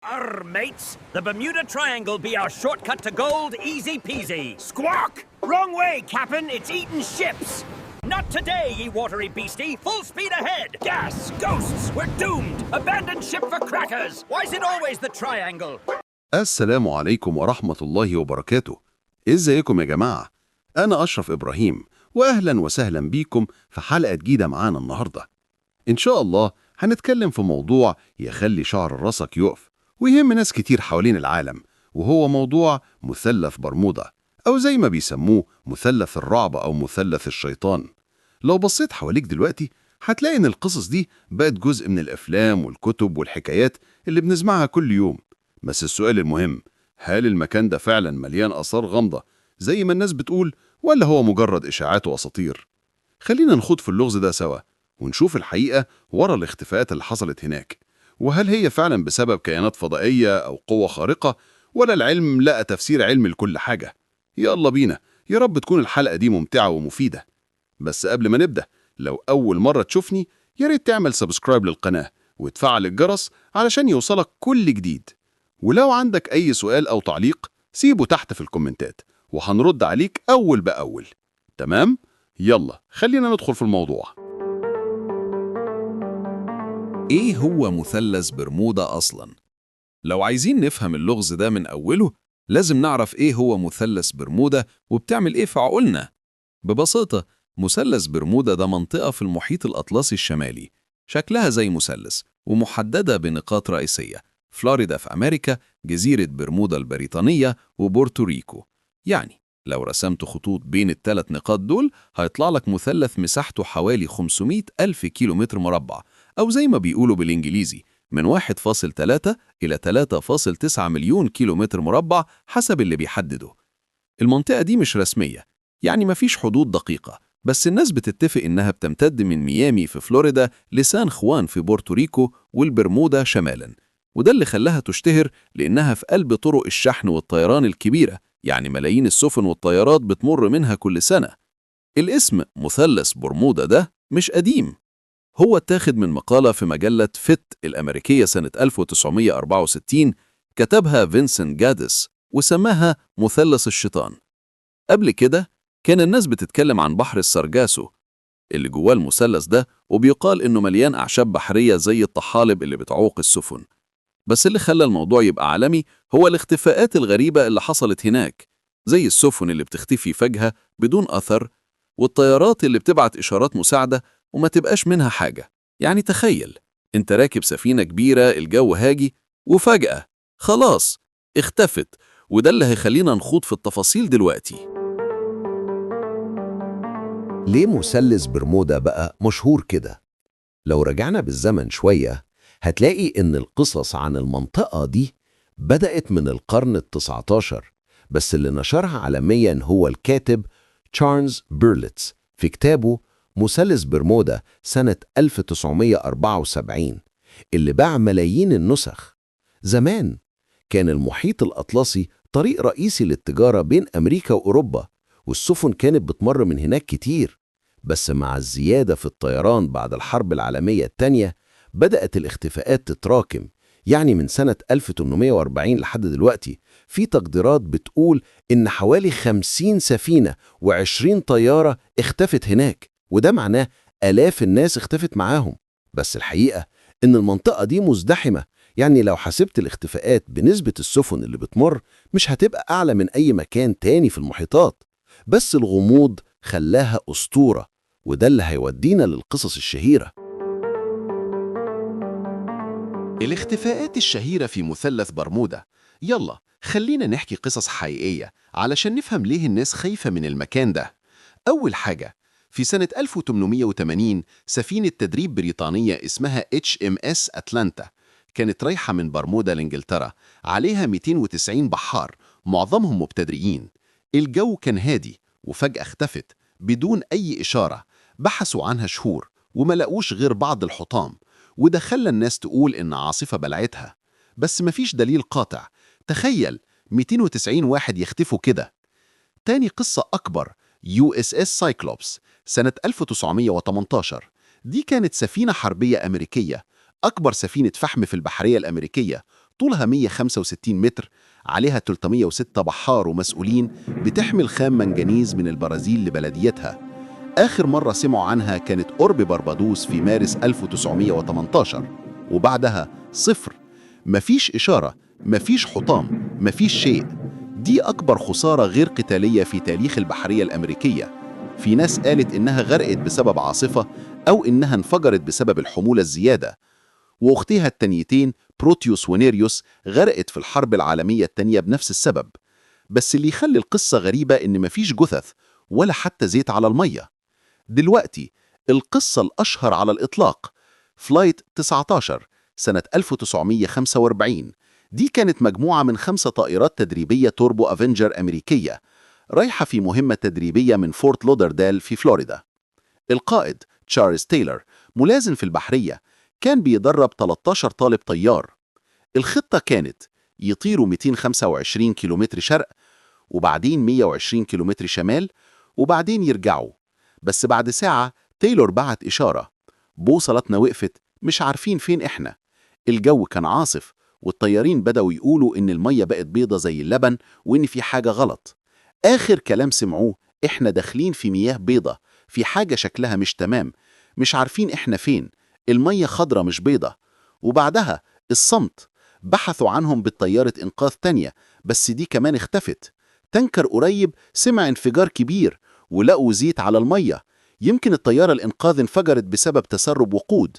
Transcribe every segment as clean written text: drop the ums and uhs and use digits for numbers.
Arr, mates. The Bermuda Triangle be our shortcut to gold, easy peasy. Squawk! Wrong way, Cap'n. It's eating ships. Not today, ye watery beastie. Full speed ahead. Gas! Ghosts! We're doomed! Abandon ship for crackers! Why's it always the triangle? السلام عليكم ورحمة الله وبركاته. ازيكم يا جماعة؟ أنا أشرف إبراهيم، وأهلا وسهلا بيكم في حلقة جديدة معانا النهاردة. إن شاء الله هنتكلم في موضوع يخلي شعر راسك يقف ويهم ناس كتير حوالين العالم، وهو موضوع مثلث برمودا، أو زي ما بيسموه مثلث الرعب أو مثلث الشيطان. لو بصيت حواليك دلوقتي هتلاقي إن القصص دي بقت جزء من الأفلام والكتب والحكايات اللي بنسمعها كل يوم. بس السؤال المهم، هل المكان ده فعلا مليان آثار غامضة زي ما الناس بتقول، ولا هو مجرد إشاعات وأساطير؟ خلينا نخوض في اللغز ده سوا ونشوف الحقيقة ورا الاختفاءات اللي حصلت هناك، وهل هي فعلا بسبب كائنات فضائية أو قوة خارقة، ولا العلم لقى تفسير علمي لكل حاجة. يلا بينا، يا رب تكون الحلقة دي ممتعة ومفيدة. بس قبل ما نبدأ، لو أول مرة تشوفني يا ريت تعمل سبسكرايب للقناة وتفعل الجرس علشان يوصلك كل جديد. ولو عندك أي سؤال أو تعليق سيبه تحت في الكومنتات وهنرد عليك أول بأول. تمام؟ يلا خلينا ندخل في الموضوع. إيه هو مثلث برمودا أصلاً؟ لو عايزين نفهم اللغز ده من أوله، لازم نعرف إيه هو مثلث برمودا وبتعمل إيه في عقولنا. ببساطة، مثلث برمودا ده منطقة في المحيط الأطلسي الشمالي، شكلها زي مثلث ومحددة بنقاط رئيسية: فلوريدا في أمريكا، جزيرة برمودا البريطانية، وبورتوريكو. يعني لو رسمت خطوط بين الثلاث نقاط دول هيطلع لك مثلث مساحته حوالي 500 ألف كيلومتر مربع، أو زي ما بيقولوا بالإنجليزي من 1.3 إلى 3.9 مليون كيلومتر مربع حسب اللي بيحدده. المنطقة دي مش رسمية، يعني مفيش حدود دقيقة، بس الناس بتتفق إنها بتمتد من ميامي في فلوريدا لسان خوان في بورتوريكو والبرمودا شمالاً. وده اللي خلاها تشتهر لأنها في قلب طرق الشحن والطيران الكبيرة، يعني ملايين السفن والطيارات بتمر منها كل سنة. الاسم مثلث برمودا ده مش قديم، هو اتاخد من مقالة في مجلة فيت الأمريكية سنة 1964 كتبها فينسنت جادس وسماها مثلث الشيطان. قبل كده كان الناس بتتكلم عن بحر السرجاسو اللي جواه المثلث ده، وبيقال إنه مليان أعشاب بحرية زي الطحالب اللي بتعوق السفن. بس اللي خلى الموضوع يبقى عالمي هو الاختفاءات الغريبة اللي حصلت هناك، زي السفن اللي بتختفي فجأة بدون أثر، والطيارات اللي بتبعت إشارات مساعدة وما تبقاش منها حاجة. يعني تخيل انت راكب سفينة كبيرة، الجو هاجي، وفجأة خلاص اختفت. وده اللي هيخلينا نخوض في التفاصيل دلوقتي. ليه مثلث برمودا بقى مشهور كده؟ لو رجعنا بالزمن شوية هتلاقي إن القصص عن المنطقة دي بدأت من القرن ال19، بس اللي نشرها عالمياً هو الكاتب تشارلز بيرلتس في كتابه مثلث برمودا سنة 1974 اللي باع ملايين النسخ. زمان كان المحيط الأطلسي طريق رئيسي للتجارة بين أمريكا وأوروبا، والسفن كانت بتمر من هناك كتير. بس مع الزيادة في الطيران بعد الحرب العالمية التانية بدأت الاختفاءات تتراكم. يعني من سنة 1840 لحد دلوقتي في تقديرات بتقول إن حوالي 50 سفينة و20 طيارة اختفت هناك، وده معناه آلاف الناس اختفت معاهم. بس الحقيقة إن المنطقة دي مزدحمة، يعني لو حسبت الاختفاءات بنسبة السفن اللي بتمر مش هتبقى أعلى من أي مكان تاني في المحيطات. بس الغموض خلاها أسطورة، وده اللي هيودينا للقصص الشهيرة. الاختفاءات الشهيرة في مثلث برمودا. يلا خلينا نحكي قصص حقيقية علشان نفهم ليه الناس خايفة من المكان ده. أول حاجة، في سنة 1880 سفينة تدريب بريطانية اسمها HMS أتلانتا كانت رايحة من برمودا لإنجلترا، عليها 290 بحار معظمهم مبتدئين. الجو كان هادي وفجأة اختفت بدون أي إشارة. بحثوا عنها شهور وما لقوش غير بعض الحطام، وده خلى الناس تقول إن عاصفة بلعتها، بس مفيش دليل قاطع. تخيل 290 واحد يختفوا كده. تاني قصة أكبر، USS سايكلوبس سنة 1918. دي كانت سفينة حربية أمريكية، أكبر سفينة فحم في البحرية الأمريكية، طولها 165 متر، عليها 306 بحار ومسؤولين، بتحمل خام منجنيز من البرازيل لبلديتها. آخر مرة سمعوا عنها كانت قرب بربادوس في مارس 1918، وبعدها صفر. مفيش إشارة، مفيش حطام، مفيش شيء. دي أكبر خسارة غير قتالية في تاريخ البحرية الأمريكية. في ناس قالت إنها غرقت بسبب عاصفة أو إنها انفجرت بسبب الحمولة الزيادة. وأختها التانيتين بروتيوس ونيريوس غرقت في الحرب العالمية التانية بنفس السبب. بس اللي يخلي القصة غريبة إن مفيش جثث ولا حتى زيت على المية. دلوقتي القصة الأشهر على الإطلاق، فلايت 19 سنة 1945. دي كانت مجموعة من 5 طائرات تدريبية توربو أفنجر أمريكية رايحة في مهمة تدريبية من فورت لودرديل في فلوريدا. القائد تشارلز تايلور ملازم في البحرية، كان بيدرب 13 طالب طيار. الخطة كانت يطيروا 225 كيلومتر شرق، وبعدين 120 كيلومتر شمال، وبعدين يرجعوا. بس بعد ساعة تايلور بعت إشارة: بوصلتنا وقفت، مش عارفين فين إحنا. الجو كان عاصف، والطيارين بدأوا يقولوا إن المية بقت بيضة زي اللبن وإن في حاجة غلط. آخر كلام سمعوه: إحنا داخلين في مياه بيضة، في حاجة شكلها مش تمام، مش عارفين إحنا فين، المية خضرة مش بيضة. وبعدها الصمت. بحثوا عنهم بالطيارة إنقاذ تانية، بس دي كمان اختفت. تنكر قريب سمع انفجار كبير ولقوا زيت على المية. يمكن الطيارة الإنقاذ انفجرت بسبب تسرب وقود.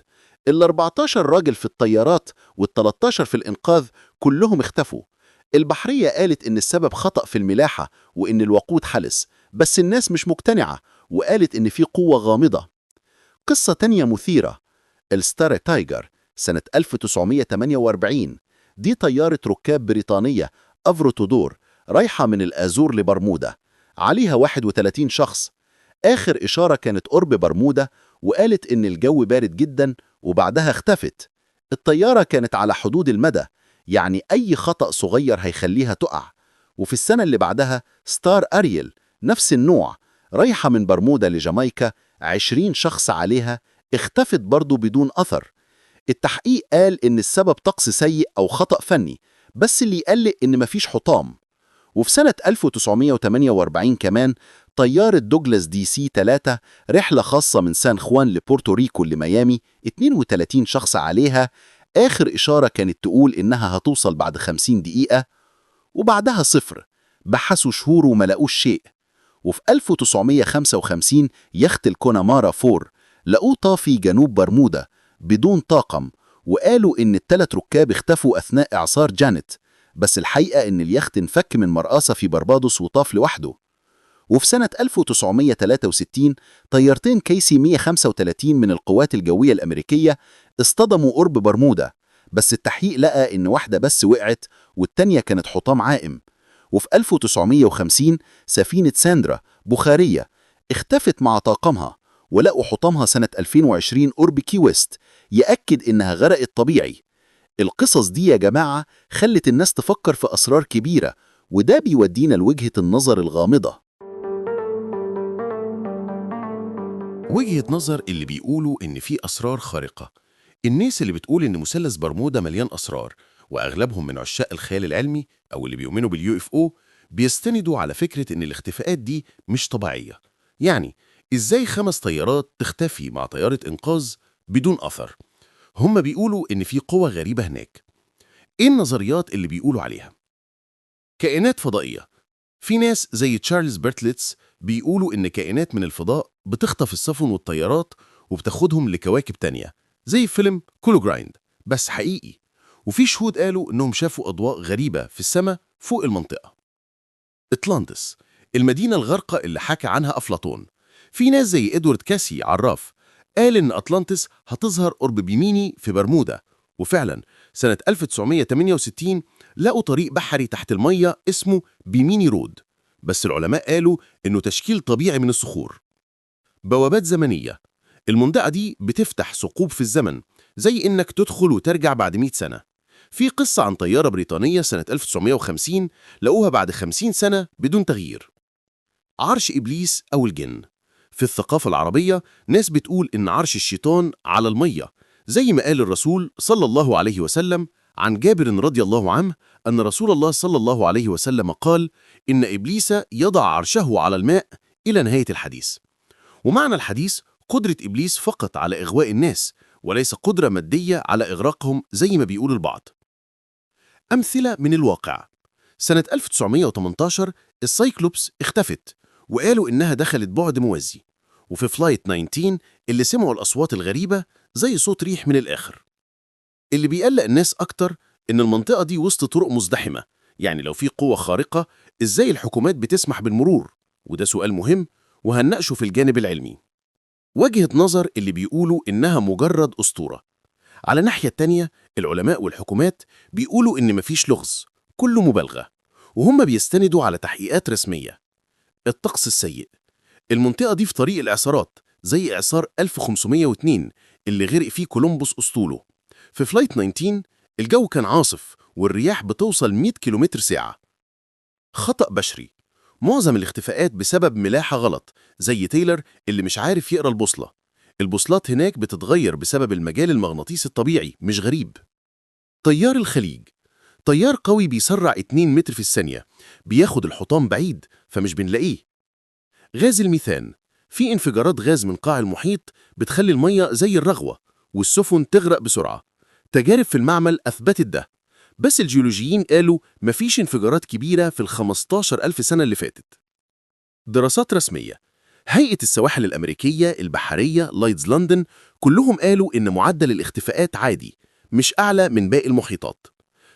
ال14 راجل في الطيارات وال13 في الإنقاذ كلهم اختفوا. البحرية قالت إن السبب خطأ في الملاحة وإن الوقود حلس، بس الناس مش مقتنعة وقالت إن في قوة غامضة. قصة تانية مثيرة، الستار تايجر سنة 1948. دي طيارة ركاب بريطانية أفرو تودور رايحة من الآزور لبرمودا، عليها 31 شخص. آخر إشارة كانت قرب برمودا، وقالت إن الجو بارد جدا، وبعدها اختفت. الطيارة كانت على حدود المدى، يعني أي خطأ صغير هيخليها تقع. وفي السنة اللي بعدها ستار أريل نفس النوع، رايحة من برمودا لجامايكا، 20 شخص عليها، اختفت برضو بدون أثر. التحقيق قال إن السبب طقس سيء أو خطأ فني، بس اللي يقلق إن مفيش حطام. وفي سنة 1948 كمان طيارة دوجلاس DC-3 رحلة خاصة من سان خوان لبورتوريكو لميامي، 32 شخص عليها. آخر إشارة كانت تقول إنها هتوصل بعد 50 دقيقة، وبعدها صفر. بحثوا شهور وما لقوش شيء. وفي 1955 يخت الكونامارا 4 لقوه طافي جنوب برمودا بدون طاقم، وقالوا إن ال3 ركاب اختفوا أثناء إعصار جانيت، بس الحقيقة إن اليخت انفك من مرقصة في بربادوس وطاف لوحده. وفي سنة 1963 طيارتين كيسي 135 من القوات الجوية الأمريكية اصطدموا قرب برمودا، بس التحقيق لقى إن واحدة بس وقعت والتانية كانت حطام عائم. وفي 1950 سفينة ساندرا بخارية اختفت مع طاقمها، ولقوا حطامها سنة 2020 قرب كي ويست، يأكد إنها غرقت طبيعي. القصص دي يا جماعة خلت الناس تفكر في أسرار كبيرة، وده بيودينا لوجهة النظر الغامضة. وجهة نظر اللي بيقولوا إن في أسرار خارقة. الناس اللي بتقول إن مثلث برمودا مليان أسرار، وأغلبهم من عشاق الخيال العلمي أو اللي بيؤمنوا بالUFO، بيستندوا على فكرة إن الاختفاءات دي مش طبيعية. يعني إزاي 5 طيارات تختفي مع طيارة إنقاذ بدون أثر؟ هم بيقولوا إن في قوة غريبة هناك. إيه النظريات اللي بيقولوا عليها؟ كائنات فضائية. في ناس زي تشارلز بيرتلتس بيقولوا إن كائنات من الفضاء بتخطف السفن والطيارات وبتاخدهم لكواكب تانية زي فيلم كولو جرايند، بس حقيقي. وفي شهود قالوا إنهم شافوا أضواء غريبة في السماء فوق المنطقة. أطلانتس، المدينة الغارقة اللي حكى عنها أفلاطون. في ناس زي إدوارد كاسي عراف قال إن أطلانتس هتظهر قرب بيميني في برمودا، وفعلا سنة 1968 لقوا طريق بحري تحت المية اسمه بيميني رود، بس العلماء قالوا إنه تشكيل طبيعي من الصخور. بوابات زمنية، المنطقة دي بتفتح ثقوب في الزمن، زي إنك تدخل وترجع بعد 100 سنة. في قصة عن طيارة بريطانية سنة 1950 لقوها بعد 50 سنة بدون تغيير. عرش إبليس أو الجن. في الثقافة العربية ناس بتقول إن عرش الشيطان على المية، زي ما قال الرسول صلى الله عليه وسلم عن جابر رضي الله عنه أن رسول الله صلى الله عليه وسلم قال إن إبليس يضع عرشه على الماء إلى نهاية الحديث. ومعنى الحديث قدرة إبليس فقط على إغواء الناس، وليس قدرة مادية على إغراقهم زي ما بيقول البعض. أمثلة من الواقع: سنة 1918 السايكلوبس اختفت وقالوا إنها دخلت بعد موازي، وفي فلايت 19 اللي سمعوا الأصوات الغريبة زي صوت ريح من الآخر. اللي بيقلق الناس أكتر إن المنطقة دي وسط طرق مزدحمة، يعني لو في قوة خارقة إزاي الحكومات بتسمح بالمرور؟ وده سؤال مهم وهنناقشه في الجانب العلمي. وجهة نظر اللي بيقولوا إنها مجرد أسطورة. على الناحية التانية العلماء والحكومات بيقولوا إن مفيش لغز، كله مبالغة، وهم بيستندوا على تحقيقات رسمية. الطقس السيء: المنطقة دي في طريق الإعصارات زي إعصار 1502 اللي غرق فيه كولومبوس أسطوله. في فلايت 19 الجو كان عاصف والرياح بتوصل 100 كيلومتر ساعة. خطأ بشري: معظم الاختفاءات بسبب ملاحة غلط زي تايلر اللي مش عارف يقرأ البوصلة. البوصلات هناك بتتغير بسبب المجال المغناطيسي الطبيعي، مش غريب. طيار الخليج: طيار قوي بيسرع 2 متر في الثانية، بياخد الحطام بعيد فمش بنلاقيه. غاز الميثان: في انفجارات غاز من قاع المحيط بتخلي المية زي الرغوة والسفن تغرق بسرعة. تجارب في المعمل أثبتت ده، بس الجيولوجيين قالوا مفيش انفجارات كبيرة في 15,000 سنة اللي فاتت. دراسات رسمية: هيئة السواحل الأمريكية البحرية لايدز لندن كلهم قالوا إن معدل الاختفاءات عادي، مش أعلى من باقي المحيطات.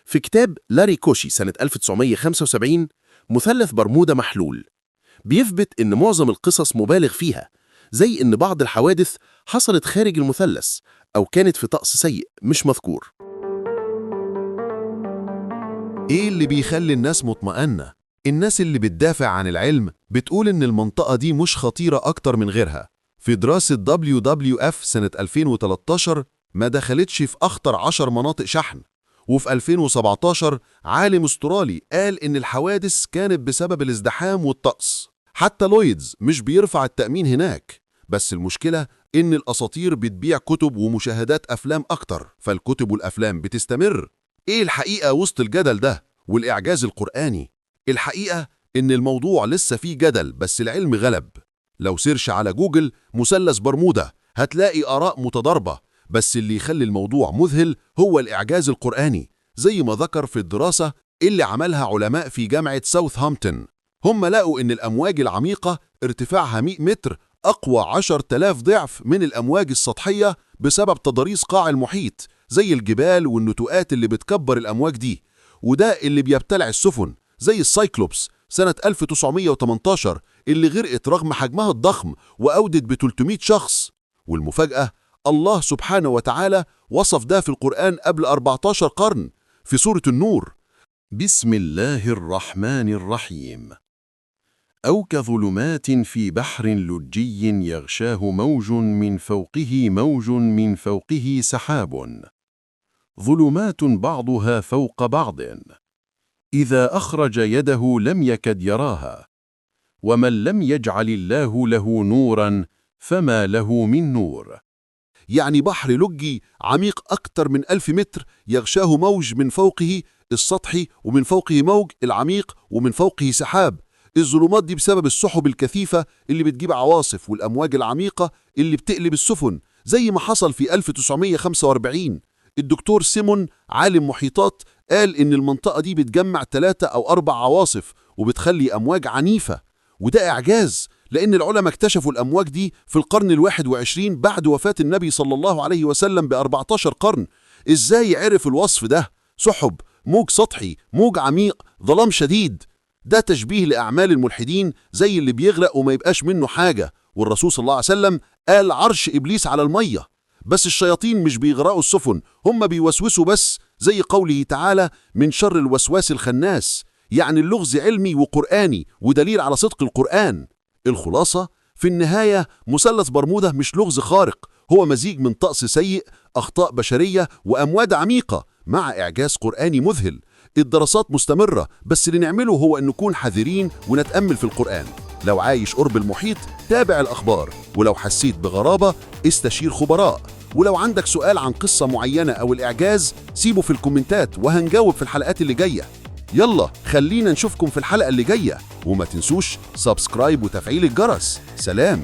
في كتاب لاري كوشي سنة 1975 مثلث برمودا محلول، بيثبت إن معظم القصص مبالغ فيها، زي إن بعض الحوادث حصلت خارج المثلث أو كانت في طقس سيء مش مذكور. إيه اللي بيخلي الناس مطمئنة؟ الناس اللي بتدافع عن العلم بتقول إن المنطقة دي مش خطيرة أكتر من غيرها. في دراسة WWF سنة 2013 ما دخلتش في أخطر 10 مناطق شحن، وفي 2017 عالم أسترالي قال إن الحوادث كانت بسبب الازدحام والطقس. حتى لويدز مش بيرفع التأمين هناك، بس المشكلة إن الأساطير بتبيع كتب ومشاهدات أفلام أكتر، فالكتب والأفلام بتستمر. إيه الحقيقة وسط الجدل ده والإعجاز القرآني؟ الحقيقة إن الموضوع لسه فيه جدل، بس العلم غلب. لو سيرش على جوجل مثلث برمودا هتلاقي آراء متضاربة، بس اللي يخلي الموضوع مذهل هو الإعجاز القرآني، زي ما ذكر في الدراسة اللي عملها علماء في جامعة ساوثهامبتون. هم لقوا إن الأمواج العميقة ارتفاعها 100 متر أقوى 10,000 ضعف من الأمواج السطحية بسبب تضاريس قاع المحيط زي الجبال والنتوءات اللي بتكبر الأمواج دي، وده اللي بيبتلع السفن زي السايكلوبس سنة 1918 اللي غرقت رغم حجمها الضخم وأودت ب300 شخص. والمفاجأة الله سبحانه وتعالى وصف ده في القرآن قبل 14 قرن في سورة النور: بسم الله الرحمن الرحيم. أو كظلمات في بحر لجي يغشاه موج من فوقه موج من فوقه سحاب، ظلمات بعضها فوق بعض، إذا أخرج يده لم يكد يراها، ومن لم يجعل الله له نورا فما له من نور. يعني بحر لجي عميق أكتر من 1000 متر يغشاه موج من فوقه السطحي ومن فوقه موج العميق ومن فوقه سحاب. الظلمات دي بسبب السحب الكثيفة اللي بتجيب عواصف والأمواج العميقة اللي بتقلب السفن، زي ما حصل في 1945. الدكتور سيمون عالم محيطات قال إن المنطقة دي بتجمع 3 أو 4 عواصف وبتخلي أمواج عنيفة، وده إعجاز لأن العلماء اكتشفوا الأمواج دي في القرن ال21 بعد وفاة النبي صلى الله عليه وسلم ب14 قرن. إزاي عرف الوصف ده؟ سحب، موج سطحي، موج عميق، ظلام شديد. ده تشبيه لأعمال الملحدين زي اللي بيغرق وما يبقاش منه حاجة. والرسول صلى الله عليه وسلم قال عرش إبليس على المية. بس الشياطين مش بيغرقوا السفن، هم بيوسوسوا بس، زي قوله تعالى من شر الوسواس الخناس. يعني اللغز علمي وقرآني ودليل على صدق القرآن. الخلاصة في النهاية مثلث برمودا مش لغز خارق، هو مزيج من طقس سيء، أخطاء بشرية، وأمواج عميقة مع إعجاز قرآني مذهل. الدراسات مستمرة، بس اللي نعمله هو أن نكون حذرين ونتأمل في القرآن. لو عايش قرب المحيط تابع الأخبار، ولو حسيت بغرابة استشير خبراء، ولو عندك سؤال عن قصة معينة أو الإعجاز سيبه في الكومنتات وهنجاوب في الحلقات اللي جاية. يلا خلينا نشوفكم في الحلقة اللي جاية، وما تنسوش سبسكرايب وتفعيل الجرس. سلام.